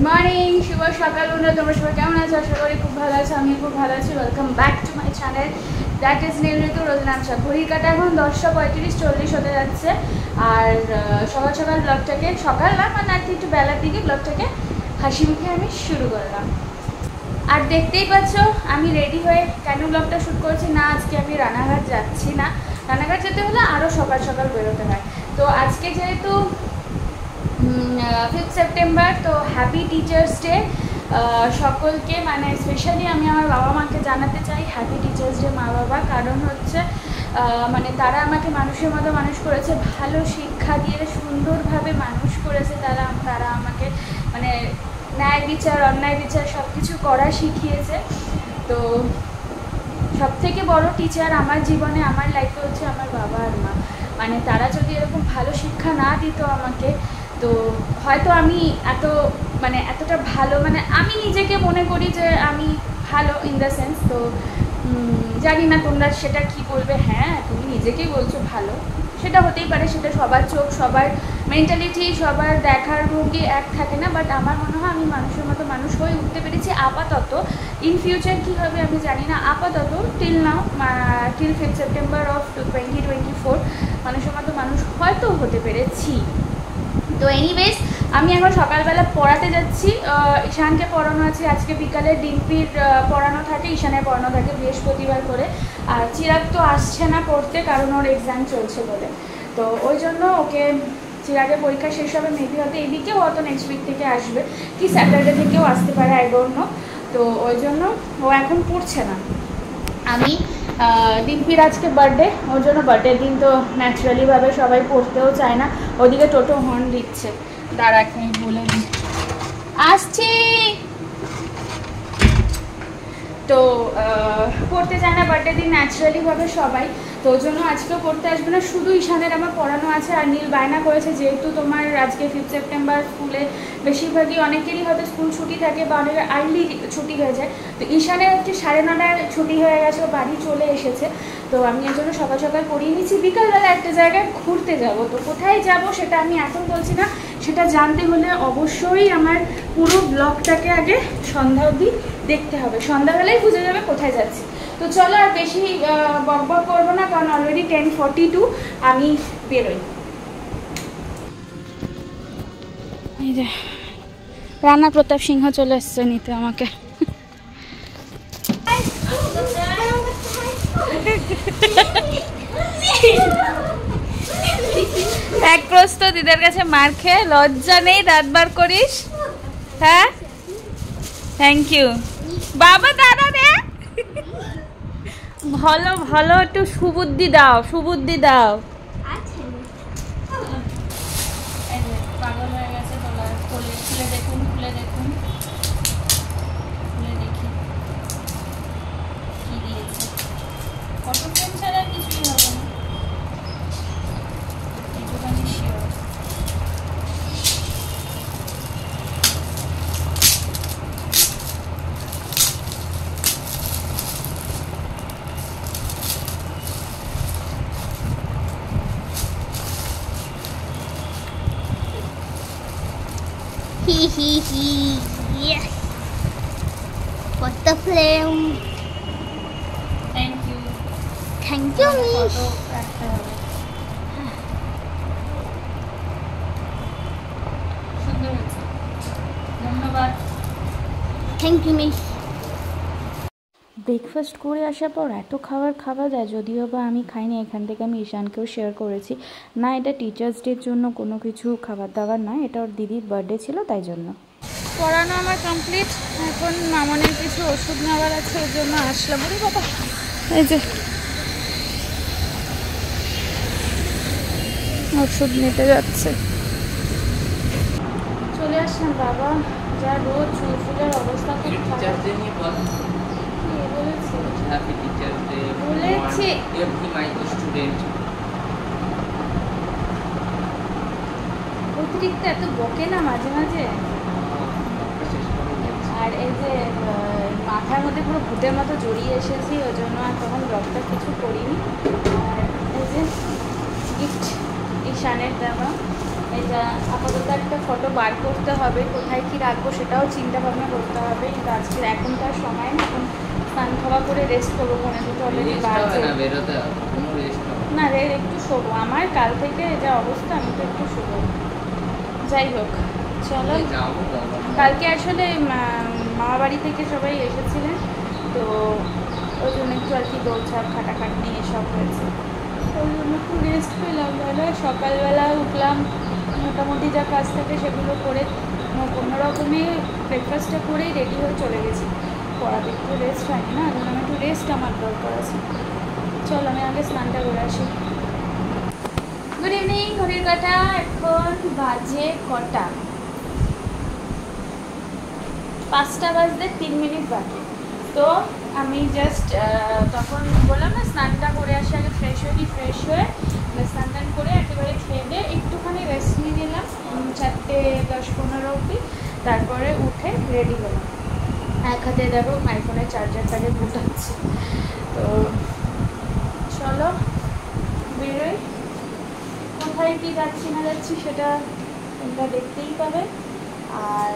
Morning, শুভ সকাল বন্ধুরা। তোমরা সবাই কেমন আছো? আশা করি খুব ভালো আছো। আমি খুব ভালো আছি। Welcome back to my channel, that is Nilritu রোজনামশা। ঘড়ির কাটা এখন 10:35-40 হতে যাচ্ছে। আর সকাল সকাল ব্লগটাকে, সকাল না মানে আর একটু বেলার দিকে ব্লগটাকে হাসি মুখে আমি শুরু করলাম। আর দেখতেই পাচ্ছ আমি রেডি হয়ে কেন ব্লগটা শ্যুট করছি না। আজকে আমি রানাঘাট যাচ্ছি না। রানাঘাট যেতে হলে আরও সকাল সকাল বেরোতে হয়। তো আজকে যেহেতু 5th সেপ্টেম্বর, তো হ্যাপি টিচার্স ডে সকলকে। মানে স্পেশালি আমি আমার বাবা মাকে জানাতে চাই হ্যাপি টিচার্স ডে মা বাবা। কারণ হচ্ছে মানে তারা আমাকে মানুষের মতো মানুষ করেছে, ভালো শিক্ষা দিয়ে সুন্দরভাবে মানুষ করেছে। তারা আমাকে মানে ন্যায় বিচার, অন্যায় বিচার সব কিছু করা শিখিয়েছে। তো সবথেকে বড় টিচার আমার জীবনে, আমার লাইফে হচ্ছে আমার বাবা আর মা। মানে তারা যদি এরকম ভালো শিক্ষা না দিত আমাকে, তো হয়তো আমি এতটা ভালো, মানে আমি নিজেকে মনে করি যে আমি ভালো ইন দ্য সেন্স। তো জানি না তোমরা সেটা কি বলবে। হ্যাঁ, তুমি নিজেকেই বলছো ভালো, সেটা হতেই পারে। সেটা সবার চোখ, সবার মেন্টালিটি, সবার দেখার ভঙ্গি এক থাকে না। বাট আমার মনে হয় আমি মানুষের মতো মানুষ হয়ে উঠতে পেরেছি আপাতত। ইন ফিউচার কী হবে আমি জানি না। আপাতত till now, till 5th September of 2024 মানুষের মতো মানুষ হয়তো হতে পেরেছি। তো এনিওয়েজ, আমি এখন সকালবেলা পড়াতে যাচ্ছি। ঈশানকে পড়ানো আছে আজকে বিকালে। ডিম্পির পড়ানো থাকে, ঈশানের পড়ানো থাকে বৃহস্পতিবার করে। আর চিরাগ তো আসছে না পড়তে, কারণ ওর এক্সাম চলছে বলে। তো ওই জন্য ওকে, চিরাগের পরীক্ষা শেষ হবে মেবি হয়তো এদিকেও, হয়তো নেক্সট উইক থেকে আসবে, কি স্যাটারডে থেকেও আসতে পারে, আই ডোন্ট নো। তো ওই জন্য ও এখন পড়ছে না। আমি ডিম্পির আজকে বার্থডে, ওর জন্য বার্থডের দিন তো ন্যাচারালিভাবে সবাই পড়তেও চায় না। ওদিকে টোটো হর্ন দিচ্ছে, দাঁড়া আমি বলে দিই, আসছি। তো পড়তে চায় না বার্থডে দিন ন্যাচারালিভাবে সবাই। তো ওই জন্য আজকেও পড়তে আসবে না। শুধু ঈশানের আমার পড়ানো আছে। আর নীল বায়না করেছে, যেহেতু তোমার আজকে 5th সেপ্টেম্বর, স্কুলে বেশিরভাগই অনেকেরই হয়তো স্কুল ছুটি থাকে বা অনেক আর্লি ছুটি হয়ে যায়। তো ঈশানের হচ্ছে 9:30 ছুটি হয়ে গেছে, ও বাড়ি চলে এসেছে। তো আমি এর জন্য সকাল সকাল পড়িয়ে নিচ্ছি। বিকালবেলা একটা জায়গায় ঘুরতে যাব। তো কোথায় যাব সেটা আমি এখন বলছি না। সেটা জানতে হলে অবশ্যই আমার পুরো ব্লগটাকে আগে সন্ধ্যা অবধি দেখতে হবে। সন্ধ্যাবেলায় বুঝে যাবে কোথায় যাচ্ছি। তো চলো, আর বেশি বকবক করবো না, কারণ অলরেডি 10:42, আমি বেরোই। এই যে রানা প্রতাপ সিংহ চলে এসছে নিতে আমাকে। এক প্রস্ত দিদার কাছে মার খেয়ে লজ্জা নেই, দাঁত বার করিস। হ্যাঁ, থ্যাংক ইউ বাবা। দাদা রে, ভালো ভালো একটু সুবুদ্ধি দাও, সুবুদ্ধি দাও। পাগল হয়ে গেছে। খুলে দেখুন, খুলে দেখুন, খুলে দেখি কি দিয়েছে। ফটো ফ্রেম ছাড়া কিছুই হবে না, একটুখানি sure. Yes. What the flame? Thank you. Thank you, Miss. Photo রাখতে হবে। সুন্দর হয়েছে, ধন্যবাদ। Thank you, Miss. ব্রেকফাস্ট করে আসার পর এত খাবার খাওয়া যায়, যদিও বা আমি খাইনি। এখান থেকে আমি ঈশানকেও শেয়ার করেছি না, এটা টিচার্স ডের জন্য কোনো কিছু খাবার দাবার নয়, এটা ওর দিদির বার্থডে ছিল তাই জন্য। পড়ানো আমার কমপ্লিট। এখন মামনের কিছু ওষুধ নেওয়ার আছে, ওর জন্য আসলাম। ওরে বাবা, এই যে ওষুধ নিতে যাচ্ছে। চলে আসলাম। বাবা যা রোদ, চুল ফুলের অবস্থা খুব খারাপ। Happy Teachers Day. বলেছি Every my student. অতিরিক্ত এত বকে না মাঝে মাঝে। আর এই যে মাথার মধ্যে পুরো ভূতের মতো জড়িয়ে এসেছি, ওই জন্য আর তখন ব্লগটা কিছু করিনি। আর এই যে গিফট ঈশানের দেওয়া, এটা আপাতত একটা ফটো বার করতে হবে, কোথায় কি রাখবো সেটাও চিন্তা ভাবনা করতে হবে। কিন্তু আজকে এখন তো আর সময় না, এখন স্নান খাওয়া করে রেস্ট করবো, ফোনে দুটো অলরেডি বাজে। না রে একটু শোবো, আমার কাল থেকে যা অবস্থা আমি তো একটু শোবো। যাই হোক চলো, কালকে আসলে মামা বাড়ি থেকে সবাই এসেছিলেন, তো ওই জন্য একটু আর কি দৌড়ঝাঁপ খাটাখাটনি এসব হয়েছে, ওই জন্য একটু রেস্ট পেলাম। বেলা সকালবেলা উঠলাম, মোটামুটি যা কাজ থাকে সেগুলো করে কোনো রকমে ব্রেকফাস্টটা করেই রেডি হয়ে চলে গেছি। পড়াতে একটু রেস্ট হয়নি না, আমি একটু রেস্ট আমার দরকার আছে। চল আমি আগে স্নানটা করে আসি। গুড ইভিনিং, ঘড়ির কাঁটা এখন বাজে কটা? 5টা বাজতে 3 মিনিট বাকি। তো আমি জাস্ট তখন বললাম না স্নানটা করে আসি, আগে ফ্রেশ হয়ে স্নান টান করে একেবারে খেয়ে দিয়ে একটুখানি রেস্ট নিয়ে নিলাম 4টে 10-15 অবধি। তারপরে উঠে রেডি হলাম, এক হাতে দেখো আইফোনের চার্জারটাকে গুটাচ্ছি। তো চলো বেরোই, কোথায় কী যাচ্ছি না যাচ্ছি সেটা তোমরা দেখতেই পাবে। আর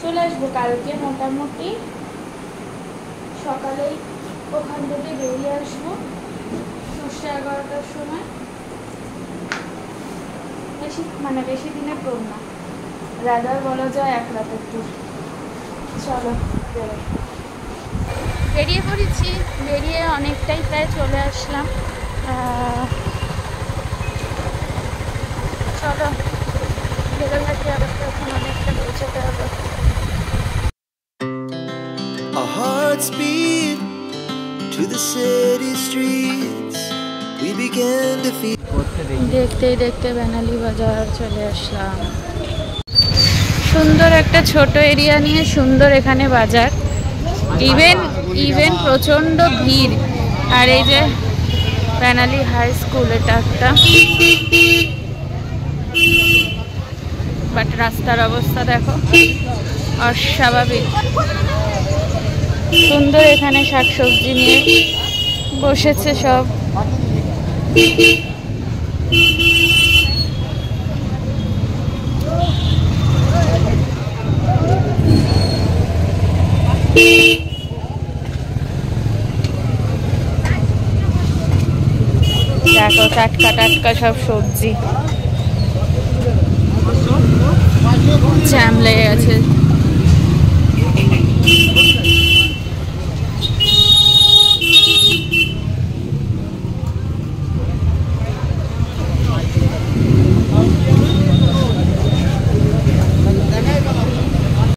চলে আসবো কালকে মোটামুটি সকালেই ওখান থেকে বেরিয়ে আসবো 10টা-11টার সময়। বেশি দিনের ট্যুর না, রাদার বলা যায় 1 রাতের ট্যুর। চলো বেরিয়ে পড়েছি, বেরিয়ে অনেকটাই প্রায় চলে আসলাম। চলো বেরোঘাটি আবার তো এখন অনেকটা পৌঁছাতে হবে। Our hearts beat to the city streets. We began to feel. দেখতে দেখতে বেনালি বাজার চলে আসলাম। সুন্দর একটা ছোট এরিয়া নিয়ে সুন্দর এখানে বাজার, ইভেন প্রচণ্ড ভিড়। আর এই যে বেনালি হাই স্কুল, এটা একটা, বাট রাস্তার অবস্থা দেখো অস্বাভাবিক সুন্দর। এখানে শাকসবজি নিয়ে বসেছে সব। দেখো টাটকা টাটকা সব সবজি, জ্যাম লেগে আছে।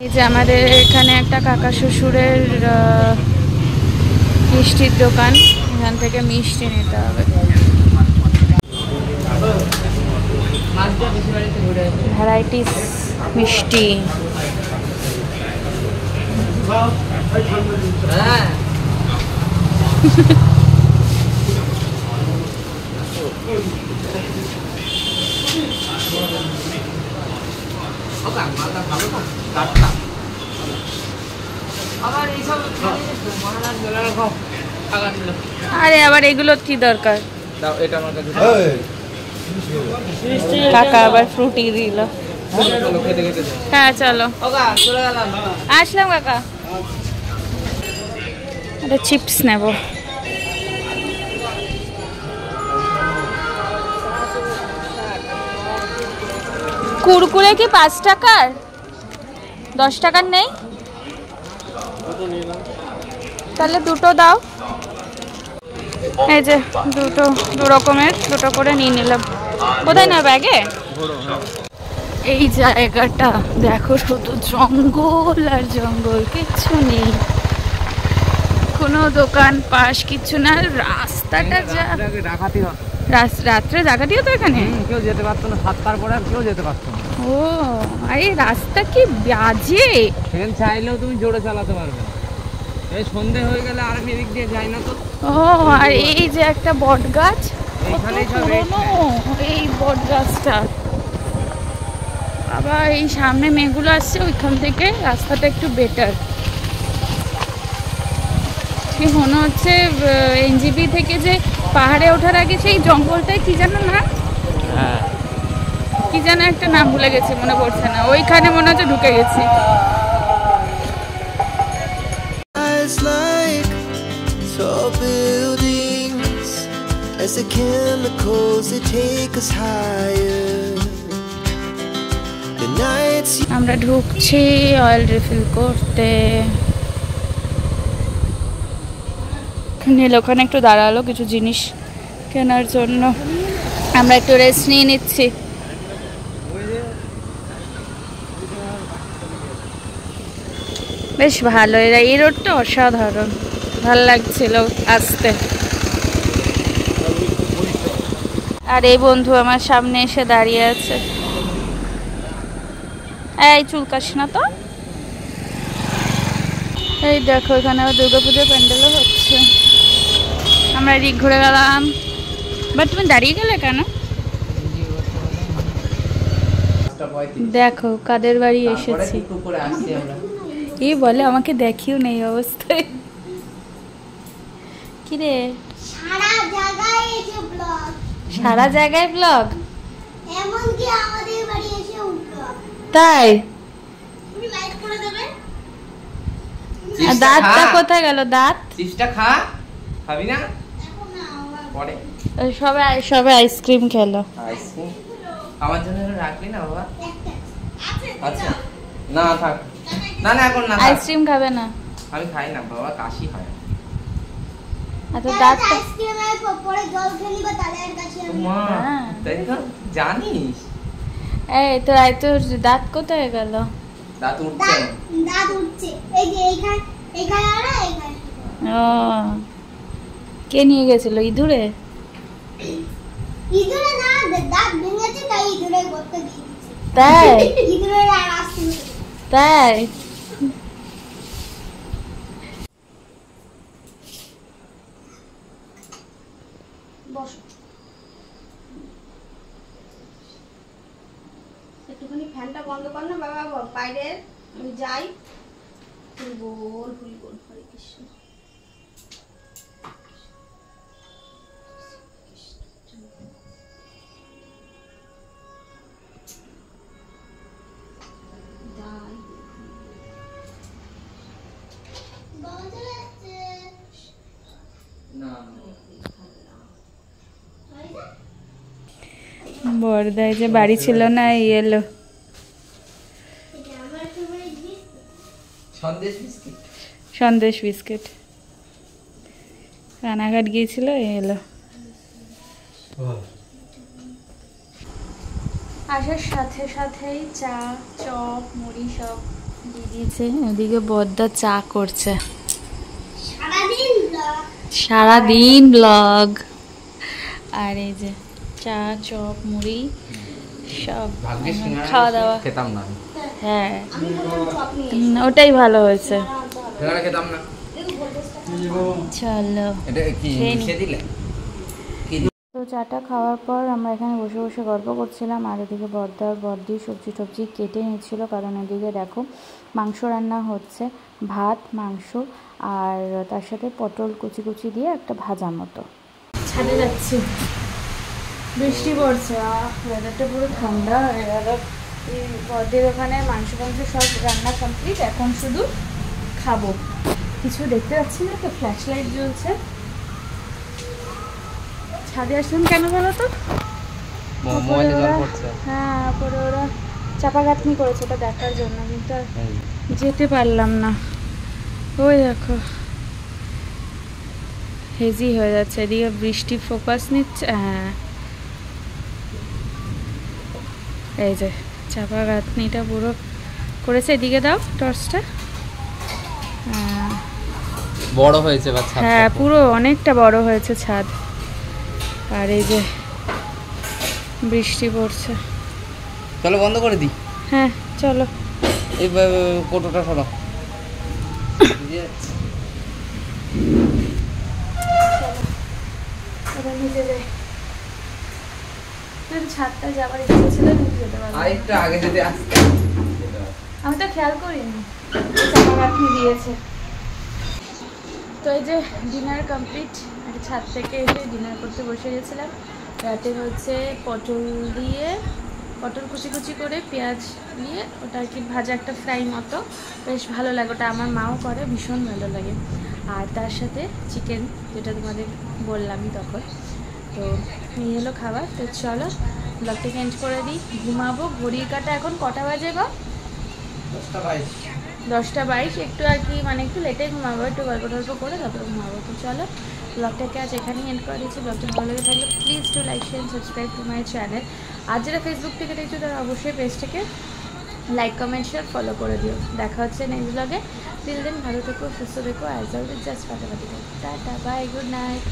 এই যে আমাদের এখানে একটা কাকা শ্বশুরের মিষ্টির দোকান, এখান থেকে মিষ্টি নিতে হবে। ভ্যারাইটিস মিষ্টি। আরে আবার এগুলো কি দরকার? কাকা আবার ফ্রুটি দিল। হ্যাঁ চলো আসলাম কাকা, একটা চিপস নেব। কুরকুরে কি 5 টাকার? 10 টাকার নেই? তাহলে দুটো দাও। এই যে দু রকমের দুটো করে নিয়ে নিলাম। কোথায় না ব্যাগে? এই জায়গাটা দেখো শুধু জঙ্গল আর জঙ্গল, কিচ্ছু নেই, কোনো দোকান পাশ কিচ্ছু না। রাস্তাটা যা রাত্রে ডাকাতি হতো এখানে, কেউ যেতে পারতো না, 7টার পরে আর কেউ যেতে পারতো না। ও আরে রাস্তা কি বাজে, সেখানে চাইলেও তুমি জোরে চালাতে পারবে না। এই সন্ধে হয়ে গেলে আর এদিক দিয়ে যায় না তো। ও আর এই যে একটা বট গাছ, এইখানেই সব এই বট গাছটা আবার এই সামনে মেয়েগুলো আসছে, ওইখান থেকে রাস্তাটা একটু বেটার। কি মনে হচ্ছে এনজিপি থেকে যে পাহাড়ে ওঠার আগে সেই জঙ্গলটাই কি জানো না? হ্যাঁ কি যেন একটা নাম ভুলে গেছি, মনে পড়ছে না, ওইখানে মনে হচ্ছে ঢুকে গেছি। Eyes like tall buildings as the chemicals they take us higher. The nights আমরা ঢুকছি অয়েল রিফিল করতে। নীল ওখানে একটু দাঁড়ালো কিছু জিনিস কেনার জন্য, আমরা একটু রেস্ট নিয়ে নিচ্ছি। বেশ ভালো, এই রোডটা অসাধারণ, ভালো লাগছিল আসতে। আর এই বন্ধু আমার সামনে এসে দাঁড়িয়ে আছে। এই চুলকাস না তো। এই দেখো এখানে আবার দুর্গাপুজোর প্যান্ডেলও হচ্ছে। আমরা এদিক ঘুরে গেলাম। বাট তুমি দাঁড়িয়ে গেলে কেন? দেখো কাদের বাড়ি এসেছি। এই বলে আমাকে দেখিও নেই অবস্থায়। কিরে সারা জায়গায় এসে ব্লগ, সারা জায়গায় ব্লগ, এমনকি আমাদের বাড়ি এসে ব্লগ। তাই তুমি লাইক করে দেবে। আর দাঁতটা কোথায় গেল? দাঁত চিপসটা খা, খাবি না এখন না পরে? সবাই সবাই আইসক্রিম খেলো। আইসক্রিম আমার জন্য রাখলি না বাবা? একটা আচ্ছা না থাক, না না এখন না থাক। আইসক্রিম খাবে না? আমি খাই না বাবা, কাশি হয়। আচ্ছা দাঁতটা আইসক্রিমের পরে জল খেলি বা তালের কাছে মা হ্যাঁ। তাই তো জানিস? এই তোর দাঁত কোথায় গেল? দাঁত উঠছে। দাঁত উঠছে, এই যে এইখানে আর এইখানে। ও কে নিয়ে গেছিল? ইঁদুরে? ইঁদুরে না, দাঁত ভেঙেছে তাই ইঁদুরে করতে দিয়ে দিচ্ছে। তাই ইঁদুরের আর আসছে না। তাই বসো, একটুখানি ফ্যানটা বন্ধ কর না বাবা, বাইরে আমি যাই। ফুল গোল হরে কৃষ্ণ। বড়দাই যে বাড়ি ছিল না, এলো। সন্দেশ বিস্কিট, সন্দেশ বিস্কিট রানাঘাট গিয়েছিল, এলো। আসার সাথে সাথেই চা চপ মুড়ি সব দিয়ে দিয়েছে। ওদিকে বড়দা চা করছে। সারাদিন ব্লগ। আর এই যে চা চপ মুড়ি সব খাওয়া দাওয়া। খেতাম না। হ্যাঁ ওটাই ভালো হয়েছে। খেতাম না। চলো এটা কি মিশিয়ে দিলে? তো চাটা খাওয়ার পর আমরা এখানে বসে বসে গল্প করছিলাম, আর এদিকে বড়দা আর বড়দি সবজি টবজি কেটে নিচ্ছিল, কারণ এদিকে দেখো মাংস রান্না হচ্ছে, ভাত মাংস আর তার সাথে পটল কুচি কুচি দিয়ে একটা ভাজা মতো। ছাদে যাচ্ছি, বৃষ্টি পড়ছে, ওয়েদারটা পুরো ঠান্ডা হয়ে গেল। বড়দের ওখানে মাংস সব রান্না কমপ্লিট, এখন শুধু খাবো। কিছু দেখতে পাচ্ছি না তো, ফ্ল্যাশ লাইট জ্বলছে। ছাদে আসলাম কেন বলো তো? মোবাইলে জল পড়ছে। হ্যাঁ পরে ওরা চাপাগাঁথনি করেছে ওটা দেখার জন্য, কিন্তু আর যেতে পারলাম না। ওই দেখো হেজি হয়ে যাচ্ছে, এদিকে বৃষ্টি ফোকাস নিচ্ছে। হ্যাঁ এই যে চাপাগাঁথনিটা পুরো করেছে। এদিকে দাও টর্চটা। বড় হয়েছে বাচ্চা। হ্যাঁ পুরো অনেকটা বড় হয়েছে ছাদ। আর এই যে বৃষ্টি পড়ছে। চলো বন্ধ করে দিই। হ্যাঁ চলো। এই কোটোটা সরো। এবার নিচে যাই। ছাদটা যাবার ইচ্ছে ছিল কিন্তু যেতে পারলাম না। আরেকটু আগে যদি আসতে। আমি তো খেয়াল করিনি চাপাগাঁথনি দিয়েছে। তো এই যে ডিনার কমপ্লিট। ছাদ থেকে এসে ডিনার করতে বসে গেছিলাম। রাতে হচ্ছে পটল দিয়ে পটল কুচি কুচি করে পেঁয়াজ দিয়ে ওটা আর কি ভাজা একটা ফ্রাই মতো, বেশ ভালো লাগে। ওটা আমার মাও করে, ভীষণ ভালো লাগে। আর তার সাথে চিকেন, যেটা তোমাদের বললামই তখন। তো এই হলো খাবার। তো চলো ব্লগটাকে এন্ড করে দিই, ঘুমাবো। ঘড়ির কাটা এখন কটা বাজে গো? 10:22। একটু আর কি মানে একটু লেটে ঘুমাবো, একটু গল্প টল্প করে তারপরে ঘুমাবো। তো চলো ব্লগটাকে আজ এখানেই এন্ড করে দিচ্ছি। ব্লগটা ভালো লেগে থাকলে please do like share subscribe to my channel. আর যারা ফেসবুক থেকে দেখছো তারা অবশ্যই পেজটাকে লাইক কমেন্ট শেয়ার ফলো করে দিও। দেখা হচ্ছে নেক্সট ব্লগে। টিল দেন ভালো থেকো, সুস্থ থেকো, অ্যাজ অলওয়েজ জাস্ট ফাটাফাটি। Tata, bye, good night.